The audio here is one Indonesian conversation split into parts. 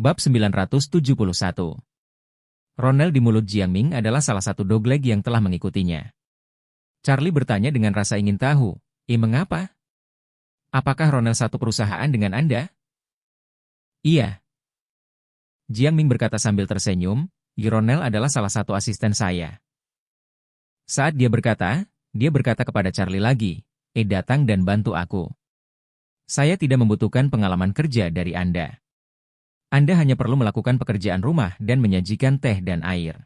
Bab 971. Ronel di mulut Jiangming adalah salah satu dogleg yang telah mengikutinya. Charlie bertanya dengan rasa ingin tahu, mengapa? Apakah Ronel satu perusahaan dengan Anda? Iya. Jiangming berkata sambil tersenyum, Ronel adalah salah satu asisten saya. Saat dia berkata kepada Charlie lagi, datang dan bantu aku. Saya tidak membutuhkan pengalaman kerja dari Anda. Anda hanya perlu melakukan pekerjaan rumah dan menyajikan teh dan air.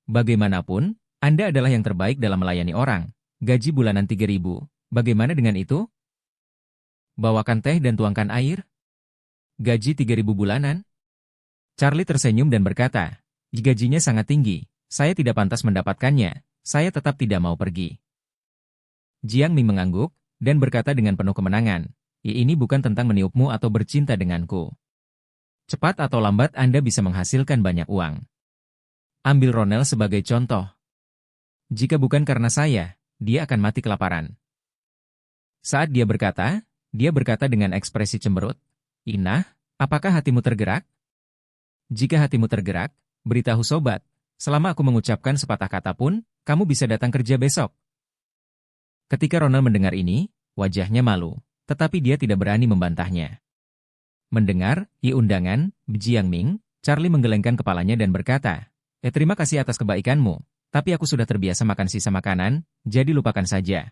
Bagaimanapun, Anda adalah yang terbaik dalam melayani orang. Gaji bulanan 3.000, bagaimana dengan itu? Bawakan teh dan tuangkan air? Gaji 3.000 bulanan? Charlie tersenyum dan berkata, gajinya sangat tinggi, saya tidak pantas mendapatkannya, saya tetap tidak mau pergi. Jiangming mengangguk, dan berkata dengan penuh kemenangan, ini bukan tentang meniupmu atau bercinta denganku. Cepat atau lambat Anda bisa menghasilkan banyak uang. Ambil Ronel sebagai contoh. Jika bukan karena saya, dia akan mati kelaparan. Saat dia berkata dengan ekspresi cemberut, Inah, apakah hatimu tergerak? Jika hatimu tergerak, beritahu sobat, selama aku mengucapkan sepatah kata pun, kamu bisa datang kerja besok. Ketika Ronel mendengar ini, wajahnya malu, tetapi dia tidak berani membantahnya. Mendengar undangan, Jiangming, Charlie menggelengkan kepalanya dan berkata, terima kasih atas kebaikanmu, tapi aku sudah terbiasa makan sisa makanan, jadi lupakan saja.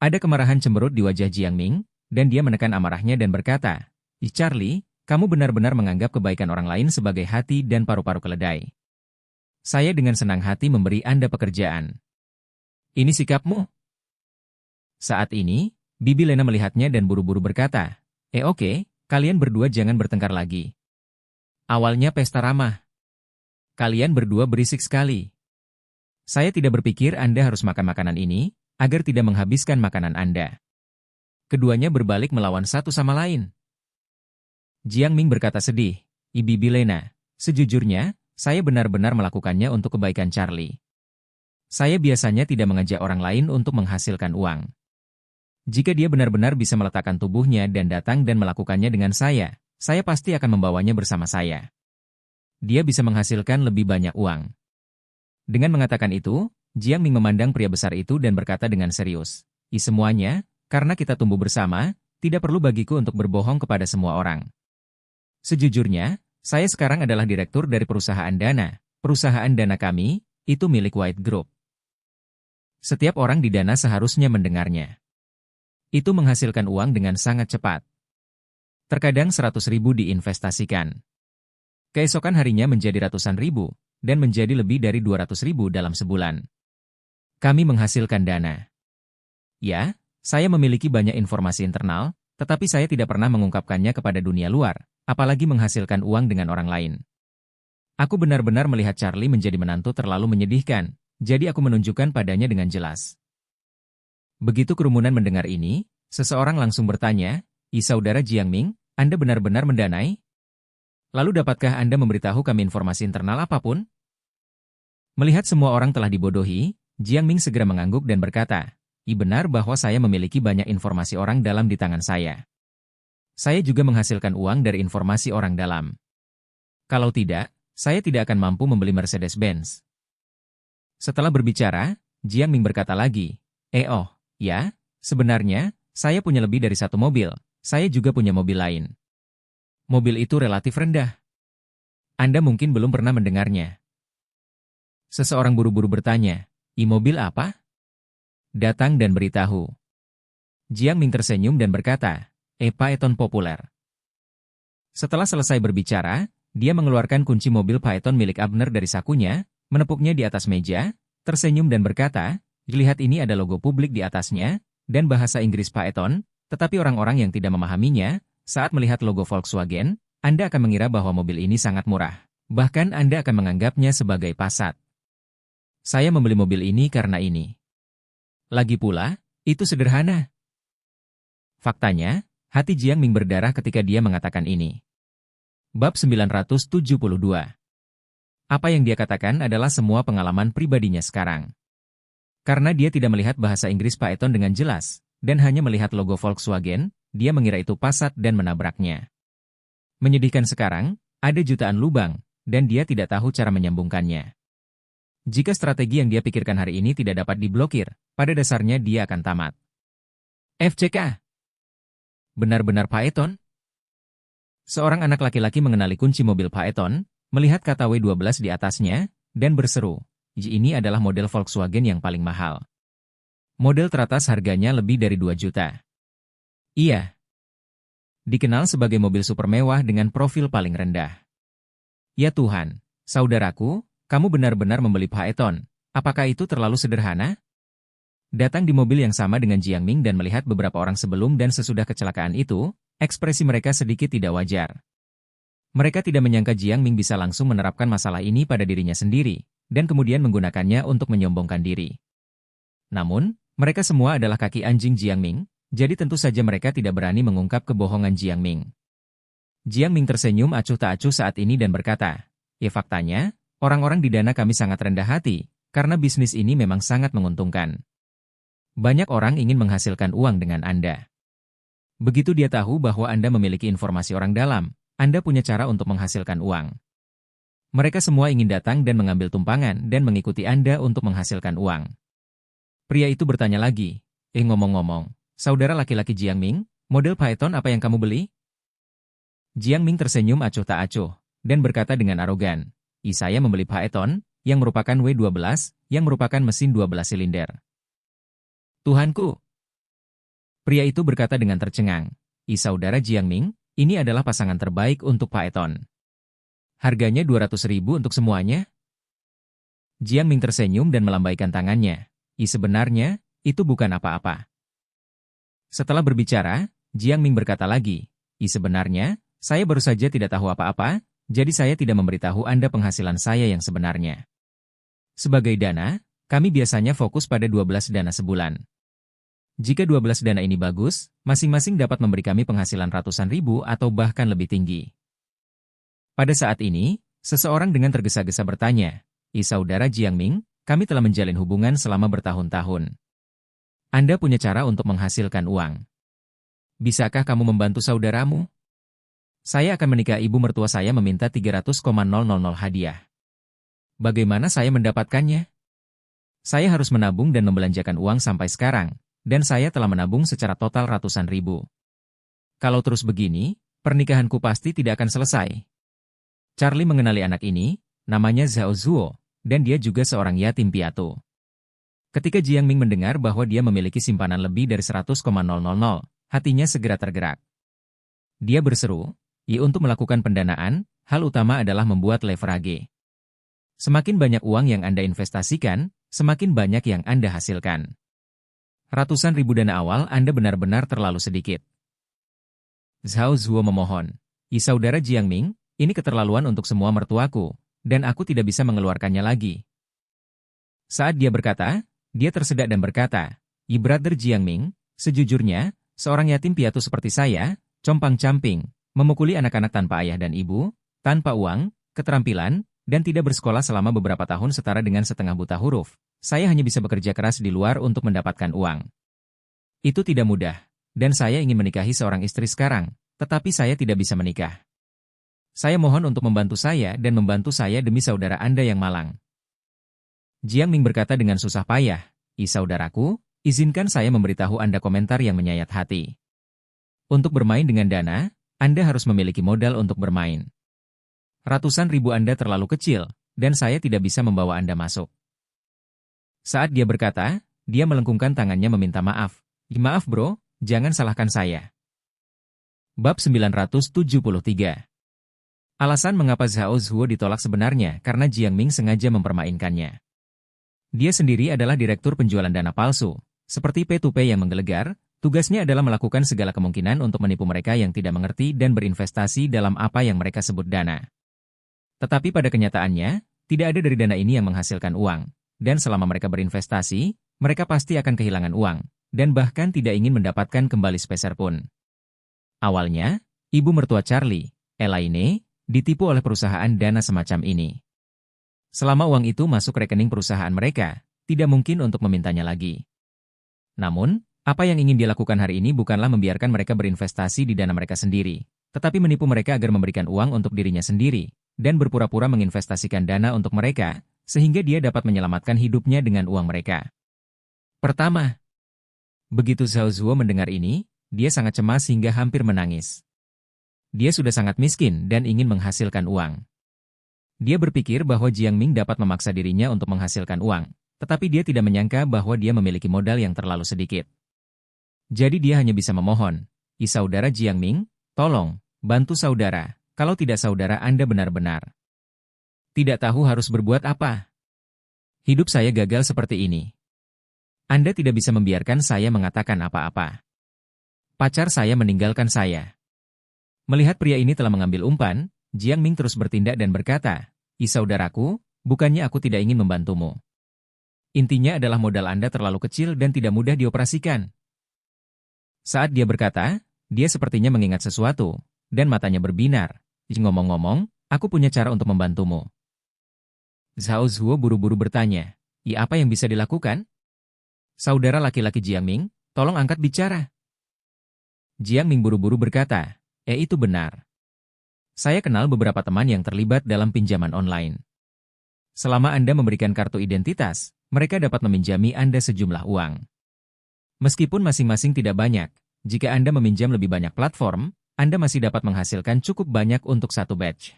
Ada kemarahan cemberut di wajah Jiangming, dan dia menekan amarahnya dan berkata, Charlie, kamu benar-benar menganggap kebaikan orang lain sebagai hati dan paru-paru keledai. Saya dengan senang hati memberi Anda pekerjaan. Ini sikapmu? Saat ini, Bibi Lena melihatnya dan buru-buru berkata, oke. Kalian berdua jangan bertengkar lagi. Awalnya pesta ramah. Kalian berdua berisik sekali. Saya tidak berpikir Anda harus makan makanan ini, agar tidak menghabiskan makanan Anda. Keduanya berbalik melawan satu sama lain. Jiangming berkata sedih, Bibi Lena, sejujurnya, saya benar-benar melakukannya untuk kebaikan Charlie. Saya biasanya tidak mengajak orang lain untuk menghasilkan uang. Jika dia benar-benar bisa meletakkan tubuhnya dan datang dan melakukannya dengan saya pasti akan membawanya bersama saya. Dia bisa menghasilkan lebih banyak uang. Dengan mengatakan itu, Jiangming memandang pria besar itu dan berkata dengan serius, semuanya, karena kita tumbuh bersama, tidak perlu bagiku untuk berbohong kepada semua orang. Sejujurnya, saya sekarang adalah direktur dari perusahaan dana. Perusahaan dana kami, itu milik White Group. Setiap orang di dana seharusnya mendengarnya. Itu menghasilkan uang dengan sangat cepat. Terkadang 100.000 diinvestasikan. Keesokan harinya menjadi ratusan ribu, dan menjadi lebih dari 200.000 dalam sebulan. Kami menghasilkan dana. Ya, saya memiliki banyak informasi internal, tetapi saya tidak pernah mengungkapkannya kepada dunia luar, apalagi menghasilkan uang dengan orang lain. Aku benar-benar melihat Charlie menjadi menantu terlalu menyedihkan, jadi aku menunjukkan padanya dengan jelas. Begitu kerumunan mendengar ini, seseorang langsung bertanya, saudara Jiangming, Anda benar-benar mendanai? Lalu dapatkah Anda memberitahu kami informasi internal apapun? Melihat semua orang telah dibodohi, Jiangming segera mengangguk dan berkata, benar bahwa saya memiliki banyak informasi orang dalam di tangan saya. Saya juga menghasilkan uang dari informasi orang dalam. Kalau tidak, saya tidak akan mampu membeli Mercedes-Benz. Setelah berbicara, Jiangming berkata lagi, ya, sebenarnya, saya punya lebih dari satu mobil, saya juga punya mobil lain. Mobil itu relatif rendah. Anda mungkin belum pernah mendengarnya. Seseorang buru-buru bertanya, mobil apa? Datang dan beritahu. Jiangming tersenyum dan berkata, Phaeton populer. Setelah selesai berbicara, dia mengeluarkan kunci mobil Phaeton milik Abner dari sakunya, menepuknya di atas meja, tersenyum dan berkata, lihat ini ada logo publik di atasnya, dan bahasa Inggris Phaeton, tetapi orang-orang yang tidak memahaminya, saat melihat logo Volkswagen, Anda akan mengira bahwa mobil ini sangat murah. Bahkan Anda akan menganggapnya sebagai Passat. Saya membeli mobil ini karena ini. Lagi pula, itu sederhana. Faktanya, hati Jiangming berdarah ketika dia mengatakan ini. Bab 972. Apa yang dia katakan adalah semua pengalaman pribadinya sekarang. Karena dia tidak melihat bahasa Inggris Phaeton dengan jelas, dan hanya melihat logo Volkswagen, dia mengira itu Passat dan menabraknya. Menyedihkan sekarang, ada jutaan lubang, dan dia tidak tahu cara menyambungkannya. Jika strategi yang dia pikirkan hari ini tidak dapat diblokir, pada dasarnya dia akan tamat. FCK. Benar-benar Phaeton? Seorang anak laki-laki mengenali kunci mobil Phaeton, melihat kata W12 di atasnya, dan berseru, ini adalah model Volkswagen yang paling mahal. Model teratas harganya lebih dari 2 juta. Iya. Dikenal sebagai mobil super mewah dengan profil paling rendah. Ya Tuhan, saudaraku, kamu benar-benar membeli Phaeton. Apakah itu terlalu sederhana? Datang di mobil yang sama dengan Jiang Ming dan melihat beberapa orang sebelum dan sesudah kecelakaan itu, ekspresi mereka sedikit tidak wajar. Mereka tidak menyangka Jiang Ming bisa langsung menerapkan masalah ini pada dirinya sendiri, dan kemudian menggunakannya untuk menyombongkan diri. Namun, mereka semua adalah kaki anjing Jiang Ming, jadi tentu saja mereka tidak berani mengungkap kebohongan Jiang Ming. Jiang Ming tersenyum acuh tak acuh saat ini dan berkata, ya faktanya, orang-orang di Dana kami sangat rendah hati, karena bisnis ini memang sangat menguntungkan. Banyak orang ingin menghasilkan uang dengan Anda. Begitu dia tahu bahwa Anda memiliki informasi orang dalam, Anda punya cara untuk menghasilkan uang. Mereka semua ingin datang dan mengambil tumpangan dan mengikuti Anda untuk menghasilkan uang. Pria itu bertanya lagi, ngomong-ngomong, saudara laki-laki Jiang Ming, model Phaeton apa yang kamu beli? Jiang Ming tersenyum acuh tak acuh, dan berkata dengan arogan, saya membeli Phaeton, yang merupakan W12, yang merupakan mesin 12 silinder. Tuhanku! Pria itu berkata dengan tercengang, saudara Jiang Ming, ini adalah pasangan terbaik untuk Phaeton. Harganya 200.000 untuk semuanya? Jiang Ming tersenyum dan melambaikan tangannya. Sebenarnya, itu bukan apa-apa. Setelah berbicara, Jiang Ming berkata lagi, sebenarnya, saya baru saja tidak tahu apa-apa, jadi saya tidak memberitahu Anda penghasilan saya yang sebenarnya. Sebagai Dana, kami biasanya fokus pada 12 dana sebulan. Jika 12 dana ini bagus, masing-masing dapat memberi kami penghasilan ratusan ribu atau bahkan lebih tinggi. Pada saat ini, seseorang dengan tergesa-gesa bertanya, saudara Jiang Ming, kami telah menjalin hubungan selama bertahun-tahun. Anda punya cara untuk menghasilkan uang. Bisakah kamu membantu saudaramu? Saya akan menikahi ibu mertua saya meminta 300,000 hadiah. Bagaimana saya mendapatkannya? Saya harus menabung dan membelanjakan uang sampai sekarang, dan saya telah menabung secara total ratusan ribu. Kalau terus begini, pernikahanku pasti tidak akan selesai. Charlie mengenali anak ini, namanya Zhao Zuo, dan dia juga seorang yatim piatu. Ketika Jiang Ming mendengar bahwa dia memiliki simpanan lebih dari 100,000, hatinya segera tergerak. Dia berseru, untuk melakukan pendanaan, hal utama adalah membuat leverage. Semakin banyak uang yang Anda investasikan, semakin banyak yang Anda hasilkan. Ratusan ribu dana awal Anda benar-benar terlalu sedikit. Zhao Zuo memohon, saudara Jiang Ming, ini keterlaluan untuk semua mertuaku, dan aku tidak bisa mengeluarkannya lagi. Saat dia berkata, dia tersedak dan berkata, brother Jiang Ming, sejujurnya, seorang yatim piatu seperti saya, compang-camping, memukuli anak-anak tanpa ayah dan ibu, tanpa uang, keterampilan, dan tidak bersekolah selama beberapa tahun setara dengan setengah buta huruf. Saya hanya bisa bekerja keras di luar untuk mendapatkan uang. Itu tidak mudah, dan saya ingin menikahi seorang istri sekarang, tetapi saya tidak bisa menikah. Saya mohon untuk membantu saya dan membantu saya demi saudara Anda yang malang. Jiang Ming berkata dengan susah payah, saudaraku, izinkan saya memberitahu Anda komentar yang menyayat hati. Untuk bermain dengan dana, Anda harus memiliki modal untuk bermain. Ratusan ribu Anda terlalu kecil, dan saya tidak bisa membawa Anda masuk. Saat dia berkata, dia melengkungkan tangannya meminta maaf. Maaf bro, jangan salahkan saya. Bab 973. Alasan mengapa Zhao Zuo ditolak sebenarnya karena Jiang Ming sengaja mempermainkannya. Dia sendiri adalah direktur penjualan dana palsu, seperti P2P yang menggelegar. Tugasnya adalah melakukan segala kemungkinan untuk menipu mereka yang tidak mengerti dan berinvestasi dalam apa yang mereka sebut dana. Tetapi pada kenyataannya, tidak ada dari dana ini yang menghasilkan uang, dan selama mereka berinvestasi, mereka pasti akan kehilangan uang, dan bahkan tidak ingin mendapatkan kembali sepeser pun. Awalnya, ibu mertua Charlie, Elaine, ditipu oleh perusahaan dana semacam ini. Selama uang itu masuk rekening perusahaan mereka, tidak mungkin untuk memintanya lagi. Namun, apa yang ingin dia lakukan hari ini bukanlah membiarkan mereka berinvestasi di dana mereka sendiri, tetapi menipu mereka agar memberikan uang untuk dirinya sendiri, dan berpura-pura menginvestasikan dana untuk mereka, sehingga dia dapat menyelamatkan hidupnya dengan uang mereka. Pertama, begitu Zhao Zuo mendengar ini, dia sangat cemas hingga hampir menangis. Dia sudah sangat miskin dan ingin menghasilkan uang. Dia berpikir bahwa Jiang Ming dapat memaksa dirinya untuk menghasilkan uang, tetapi dia tidak menyangka bahwa dia memiliki modal yang terlalu sedikit. Jadi dia hanya bisa memohon, saudara Jiang Ming, tolong, bantu saudara, kalau tidak saudara Anda benar-benar tidak tahu harus berbuat apa. Hidup saya gagal seperti ini. Anda tidak bisa membiarkan saya mengatakan apa-apa. Pacar saya meninggalkan saya. Melihat pria ini telah mengambil umpan, Jiang Ming terus bertindak dan berkata, saudaraku, bukannya aku tidak ingin membantumu. Intinya adalah modal Anda terlalu kecil dan tidak mudah dioperasikan. Saat dia berkata, dia sepertinya mengingat sesuatu, dan matanya berbinar. Ngomong-ngomong, aku punya cara untuk membantumu. Zhao Zuo buru-buru bertanya, apa yang bisa dilakukan? Saudara laki-laki Jiang Ming, tolong angkat bicara. Jiang Ming buru-buru berkata, itu benar. Saya kenal beberapa teman yang terlibat dalam pinjaman online. Selama Anda memberikan kartu identitas, mereka dapat meminjami Anda sejumlah uang. Meskipun masing-masing tidak banyak, jika Anda meminjam lebih banyak platform, Anda masih dapat menghasilkan cukup banyak untuk satu batch.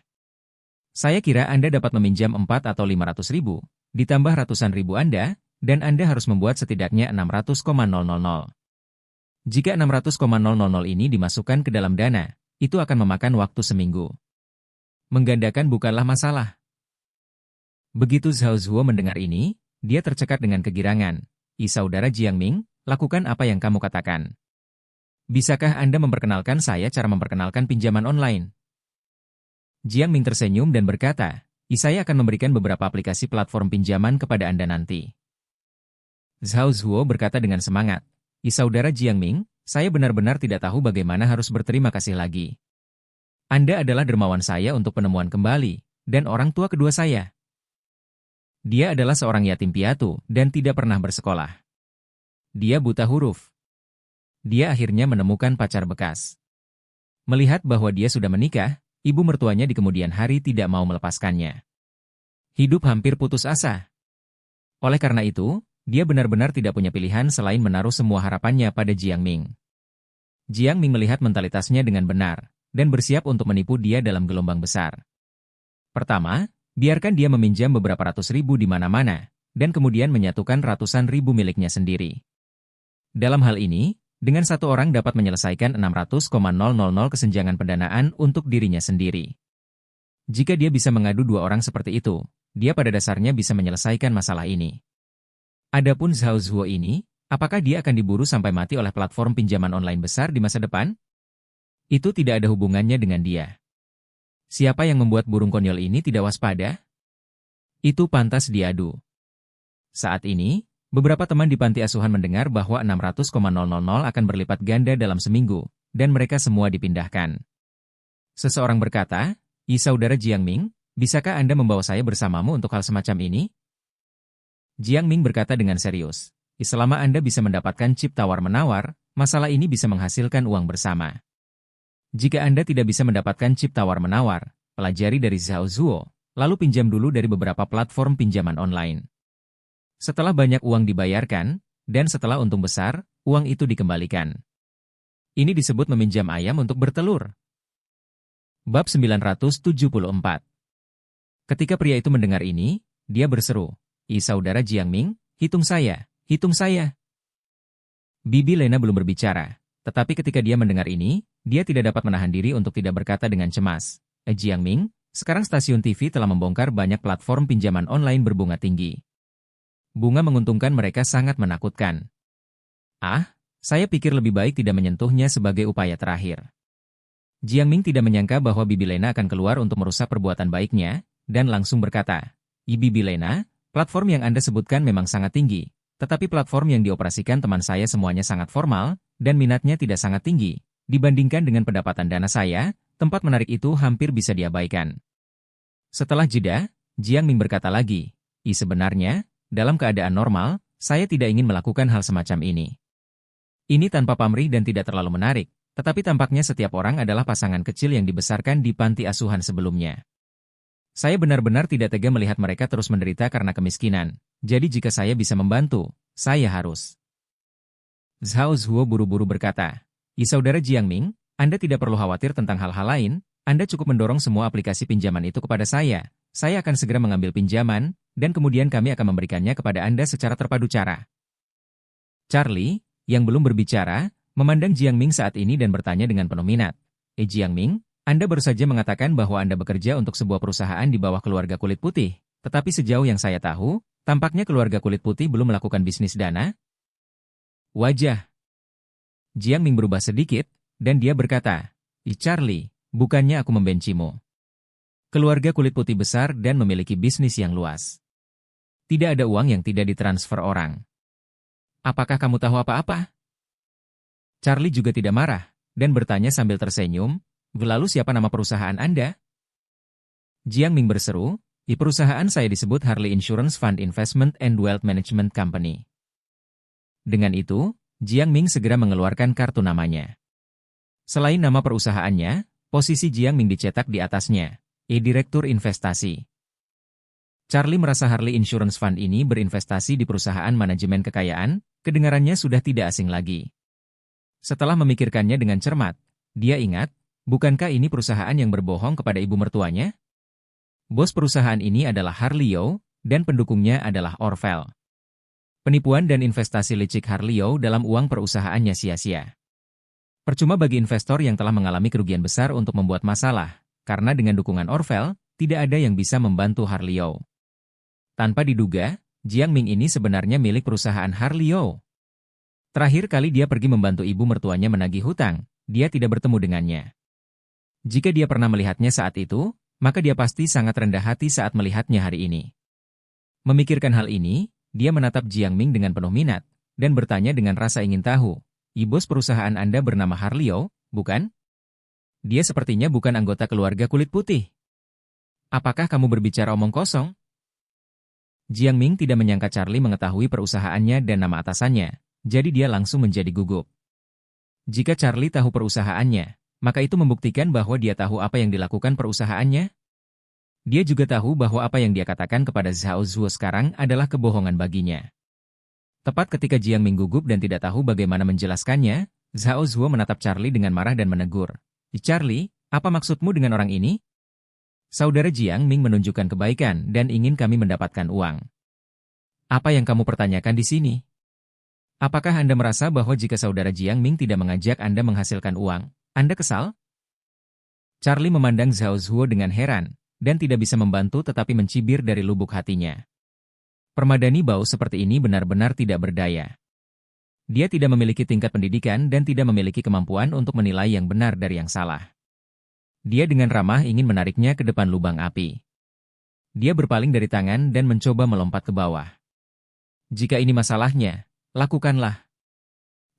Saya kira Anda dapat meminjam 4 atau 500 ribu, ditambah ratusan ribu Anda, dan Anda harus membuat setidaknya 600,000. Jika 600,000 ini dimasukkan ke dalam dana, itu akan memakan waktu seminggu. Menggandakan bukanlah masalah. Begitu Zhao Zuo mendengar ini, dia tercekat dengan kegirangan. Saudara Jiang Ming, lakukan apa yang kamu katakan. Bisakah Anda memperkenalkan saya cara memperkenalkan pinjaman online? Jiang Ming tersenyum dan berkata, saya akan memberikan beberapa aplikasi platform pinjaman kepada Anda nanti. Zhao Zuo berkata dengan semangat, saudara Jiang Ming, saya benar-benar tidak tahu bagaimana harus berterima kasih lagi. Anda adalah dermawan saya untuk penemuan kembali, dan orang tua kedua saya. Dia adalah seorang yatim piatu dan tidak pernah bersekolah. Dia buta huruf. Dia akhirnya menemukan pacar bekas. Melihat bahwa dia sudah menikah, ibu mertuanya di kemudian hari tidak mau melepaskannya. Hidup hampir putus asa. Oleh karena itu, dia benar-benar tidak punya pilihan selain menaruh semua harapannya pada Jiang Ming. Jiang Ming melihat mentalitasnya dengan benar, dan bersiap untuk menipu dia dalam gelombang besar. Pertama, biarkan dia meminjam beberapa ratus ribu di mana-mana, dan kemudian menyatukan ratusan ribu miliknya sendiri. Dalam hal ini, dengan satu orang dapat menyelesaikan 600,000 kesenjangan pendanaan untuk dirinya sendiri. Jika dia bisa mengadu dua orang seperti itu, dia pada dasarnya bisa menyelesaikan masalah ini. Adapun Zhao Zuo ini, apakah dia akan diburu sampai mati oleh platform pinjaman online besar di masa depan? Itu tidak ada hubungannya dengan dia. Siapa yang membuat burung konyol ini tidak waspada? Itu pantas diadu. Saat ini, beberapa teman di panti asuhan mendengar bahwa 600,000 akan berlipat ganda dalam seminggu, dan mereka semua dipindahkan. Seseorang berkata, saudara Jiang Ming, bisakah Anda membawa saya bersamamu untuk hal semacam ini? Jiang Ming berkata dengan serius, selama Anda bisa mendapatkan chip tawar-menawar, masalah ini bisa menghasilkan uang bersama. Jika Anda tidak bisa mendapatkan chip tawar-menawar, pelajari dari Zhao Zuo, lalu pinjam dulu dari beberapa platform pinjaman online. Setelah banyak uang dibayarkan, dan setelah untung besar, uang itu dikembalikan. Ini disebut meminjam ayam untuk bertelur. Bab 974. Ketika pria itu mendengar ini, dia berseru, saudara Jiang Ming, hitung saya, hitung saya. Bibi Lena belum berbicara, tetapi ketika dia mendengar ini, dia tidak dapat menahan diri untuk tidak berkata dengan cemas. Jiang Ming, sekarang stasiun TV telah membongkar banyak platform pinjaman online berbunga tinggi. Bunga menguntungkan mereka sangat menakutkan. Saya pikir lebih baik tidak menyentuhnya sebagai upaya terakhir. Jiang Ming tidak menyangka bahwa Bibi Lena akan keluar untuk merusak perbuatan baiknya, dan langsung berkata, Bibi Lena, platform yang Anda sebutkan memang sangat tinggi, tetapi platform yang dioperasikan teman saya semuanya sangat formal, dan minatnya tidak sangat tinggi. Dibandingkan dengan pendapatan dana saya, tempat menarik itu hampir bisa diabaikan. Setelah jeda, Jiang Ming berkata lagi, sebenarnya, dalam keadaan normal, saya tidak ingin melakukan hal semacam ini. Ini tanpa pamrih dan tidak terlalu menarik, Tetapi tampaknya setiap orang adalah pasangan kecil yang dibesarkan di panti asuhan sebelumnya. Saya benar-benar tidak tega melihat mereka terus menderita karena kemiskinan. Jadi jika saya bisa membantu, saya harus. Zhao Zuo buru-buru berkata, Saudara Jiangming, Anda tidak perlu khawatir tentang hal-hal lain, Anda cukup mendorong semua aplikasi pinjaman itu kepada saya akan segera mengambil pinjaman, dan kemudian kami akan memberikannya kepada Anda secara terpadu cara. Charlie, yang belum berbicara, memandang Jiangming saat ini dan bertanya dengan penuh minat. Jiangming, Anda baru saja mengatakan bahwa Anda bekerja untuk sebuah perusahaan di bawah keluarga kulit putih, tetapi sejauh yang saya tahu, tampaknya keluarga kulit putih belum melakukan bisnis dana. Wajah Jiangming berubah sedikit, dan dia berkata, Charlie, bukannya aku membencimu. Keluarga kulit putih besar dan memiliki bisnis yang luas. Tidak ada uang yang tidak ditransfer orang. Apakah kamu tahu apa-apa? Charlie juga tidak marah, dan bertanya sambil tersenyum, lalu siapa nama perusahaan Anda? Jiangming berseru, perusahaan saya disebut Harley Insurance Fund Investment and Wealth Management Company. Dengan itu, Jiangming segera mengeluarkan kartu namanya. Selain nama perusahaannya, posisi Jiangming dicetak di atasnya, Direktur Investasi. Charlie merasa Harley Insurance Fund ini berinvestasi di perusahaan manajemen kekayaan, kedengarannya sudah tidak asing lagi. Setelah memikirkannya dengan cermat, dia ingat, bukankah ini perusahaan yang berbohong kepada ibu mertuanya? Bos perusahaan ini adalah Harley Yao, dan pendukungnya adalah Orvel. Penipuan dan investasi licik Harley Yao dalam uang perusahaannya sia-sia. Percuma bagi investor yang telah mengalami kerugian besar untuk membuat masalah, karena dengan dukungan Orvel, tidak ada yang bisa membantu Harley Yao. Tanpa diduga, Jiangming ini sebenarnya milik perusahaan Harley Yao. Terakhir kali dia pergi membantu ibu mertuanya menagih hutang, dia tidak bertemu dengannya. Jika dia pernah melihatnya saat itu, maka dia pasti sangat rendah hati saat melihatnya hari ini. Memikirkan hal ini, dia menatap Jiangming dengan penuh minat, dan bertanya dengan rasa ingin tahu, bos perusahaan Anda bernama Harley Yao, bukan? Dia sepertinya bukan anggota keluarga kulit putih. Apakah kamu berbicara omong kosong? Jiangming tidak menyangka Charlie mengetahui perusahaannya dan nama atasannya, jadi dia langsung menjadi gugup. Jika Charlie tahu perusahaannya, maka itu membuktikan bahwa dia tahu apa yang dilakukan perusahaannya. Dia juga tahu bahwa apa yang dia katakan kepada Zhao Zuo sekarang adalah kebohongan baginya. Tepat ketika Jiangming gugup dan tidak tahu bagaimana menjelaskannya, Zhao Zuo menatap Charlie dengan marah dan menegur. Charlie, apa maksudmu dengan orang ini? Saudara Jiangming menunjukkan kebaikan dan ingin kami mendapatkan uang. Apa yang kamu pertanyakan di sini? Apakah Anda merasa bahwa jika saudara Jiangming tidak mengajak Anda menghasilkan uang, Anda kesal? Charlie memandang Zhao Zuo dengan heran, dan tidak bisa membantu tetapi mencibir dari lubuk hatinya. Permadani bau seperti ini benar-benar tidak berdaya. Dia tidak memiliki tingkat pendidikan dan tidak memiliki kemampuan untuk menilai yang benar dari yang salah. Dia dengan ramah ingin menariknya ke depan lubang api. Dia berpaling dari tangan dan mencoba melompat ke bawah. Jika ini masalahnya, lakukanlah.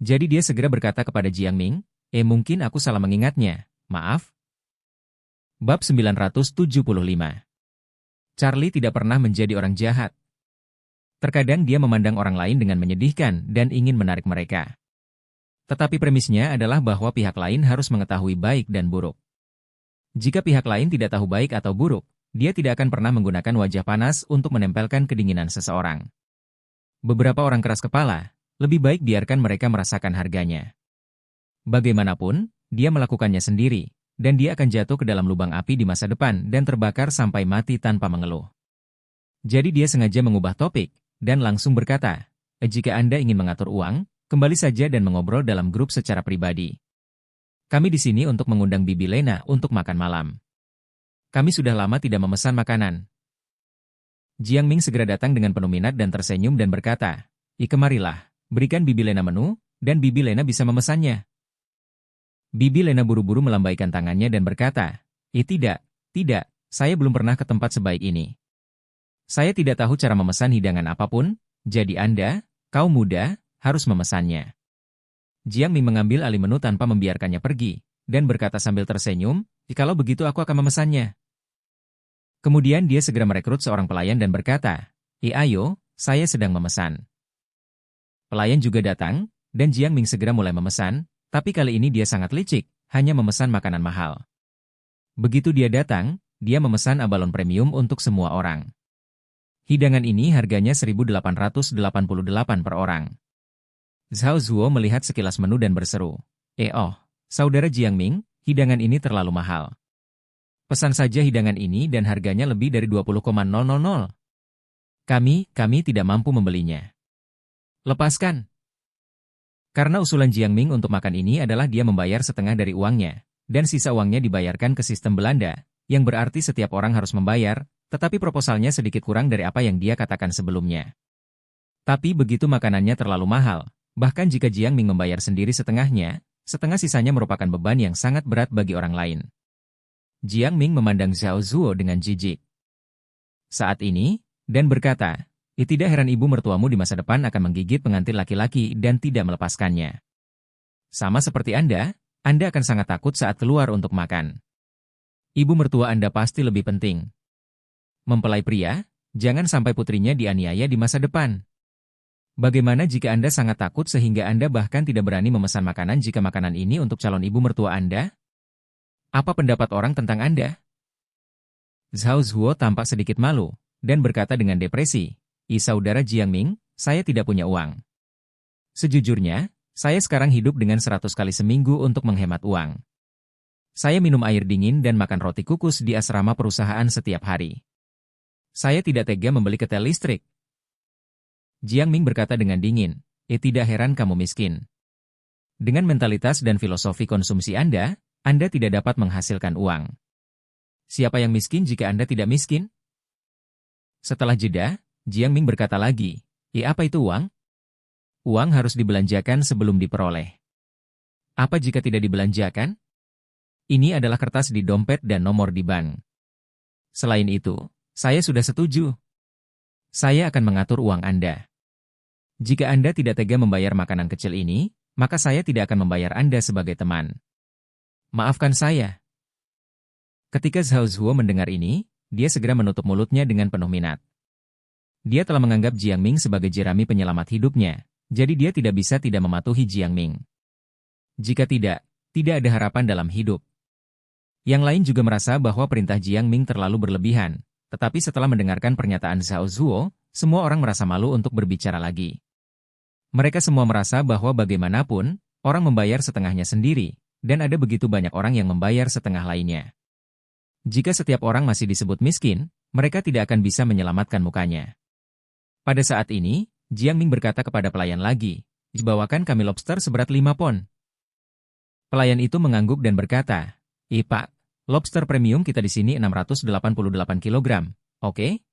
Jadi dia segera berkata kepada Jiangming, mungkin aku salah mengingatnya, maaf. Bab 975. Charlie tidak pernah menjadi orang jahat. Terkadang dia memandang orang lain dengan menyedihkan dan ingin menarik mereka. Tetapi premisnya adalah bahwa pihak lain harus mengetahui baik dan buruk. Jika pihak lain tidak tahu baik atau buruk, dia tidak akan pernah menggunakan wajah panas untuk menempelkan kedinginan seseorang. Beberapa orang keras kepala, lebih baik biarkan mereka merasakan harganya. Bagaimanapun, dia melakukannya sendiri, dan dia akan jatuh ke dalam lubang api di masa depan dan terbakar sampai mati tanpa mengeluh. Jadi dia sengaja mengubah topik, dan langsung berkata, jika Anda ingin mengatur uang, kembali saja dan mengobrol dalam grup secara pribadi. Kami di sini untuk mengundang Bibi Lena untuk makan malam. Kami sudah lama tidak memesan makanan. Jiangming segera datang dengan penuh minat dan tersenyum dan berkata, kemarilah, berikan Bibi Lena menu, dan Bibi Lena bisa memesannya. Bibi Lena buru-buru melambaikan tangannya dan berkata, tidak, saya belum pernah ke tempat sebaik ini. Saya tidak tahu cara memesan hidangan apapun, jadi Anda, kaum muda, harus memesannya. Jiangming mengambil alih menu tanpa membiarkannya pergi, dan berkata sambil tersenyum, kalau begitu aku akan memesannya. Kemudian dia segera merekrut seorang pelayan dan berkata, ayo, saya sedang memesan. Pelayan juga datang, dan Jiangming segera mulai memesan, Tapi kali ini dia sangat licik, hanya memesan makanan mahal. Begitu dia datang, dia memesan abalon premium untuk semua orang. Hidangan ini harganya 1.888 per orang. Zhao Zuo melihat sekilas menu dan berseru, saudara Jiang Ming, hidangan ini terlalu mahal. Pesan saja hidangan ini dan harganya lebih dari 20,000. Kami tidak mampu membelinya. Lepaskan. Karena usulan Jiang Ming untuk makan ini adalah dia membayar setengah dari uangnya, dan sisa uangnya dibayarkan ke sistem Belanda, yang berarti setiap orang harus membayar, tetapi proposalnya sedikit kurang dari apa yang dia katakan sebelumnya. Tapi begitu makanannya terlalu mahal, bahkan jika Jiang Ming membayar sendiri setengahnya, setengah sisanya merupakan beban yang sangat berat bagi orang lain. Jiang Ming memandang Zhao Zuo dengan jijik. Saat ini, dan berkata, tidak heran ibu mertuamu di masa depan akan menggigit pengantin laki-laki dan tidak melepaskannya. Sama seperti Anda akan sangat takut saat keluar untuk makan. Ibu mertua Anda pasti lebih penting. Mempelai pria, jangan sampai putrinya dianiaya di masa depan. Bagaimana jika Anda sangat takut sehingga Anda bahkan tidak berani memesan makanan jika makanan ini untuk calon ibu mertua Anda? Apa pendapat orang tentang Anda? Zhao Zuo tampak sedikit malu, dan berkata dengan depresi, saudara Jiang Ming, saya tidak punya uang. Sejujurnya, saya sekarang hidup dengan 100 kali seminggu untuk menghemat uang. Saya minum air dingin dan makan roti kukus di asrama perusahaan setiap hari. Saya tidak tega membeli ketel listrik. Jiang Ming berkata dengan dingin, tidak heran kamu miskin. Dengan mentalitas dan filosofi konsumsi Anda tidak dapat menghasilkan uang. Siapa yang miskin jika Anda tidak miskin? Setelah jeda, Jiang Ming berkata lagi, apa itu uang? Uang harus dibelanjakan sebelum diperoleh. Apa jika tidak dibelanjakan? Ini adalah kertas di dompet dan nomor di bank. Selain itu, saya sudah setuju. Saya akan mengatur uang Anda. Jika Anda tidak tega membayar makanan kecil ini, maka saya tidak akan membayar Anda sebagai teman. Maafkan saya. Ketika Zhao Zuo mendengar ini, dia segera menutup mulutnya dengan penuh minat. Dia telah menganggap Jiang Ming sebagai jerami penyelamat hidupnya, jadi dia tidak bisa tidak mematuhi Jiang Ming. Jika tidak ada harapan dalam hidup. Yang lain juga merasa bahwa perintah Jiang Ming terlalu berlebihan, tetapi setelah mendengarkan pernyataan Zhao Zuo, semua orang merasa malu untuk berbicara lagi. Mereka semua merasa bahwa bagaimanapun, orang membayar setengahnya sendiri, dan ada begitu banyak orang yang membayar setengah lainnya. Jika setiap orang masih disebut miskin, mereka tidak akan bisa menyelamatkan mukanya. Pada saat ini, Jiang Ming berkata kepada pelayan lagi, bawakan kami lobster seberat 5 pon. Pelayan itu mengangguk dan berkata, Pak, lobster premium kita di sini 688 kilogram, oke?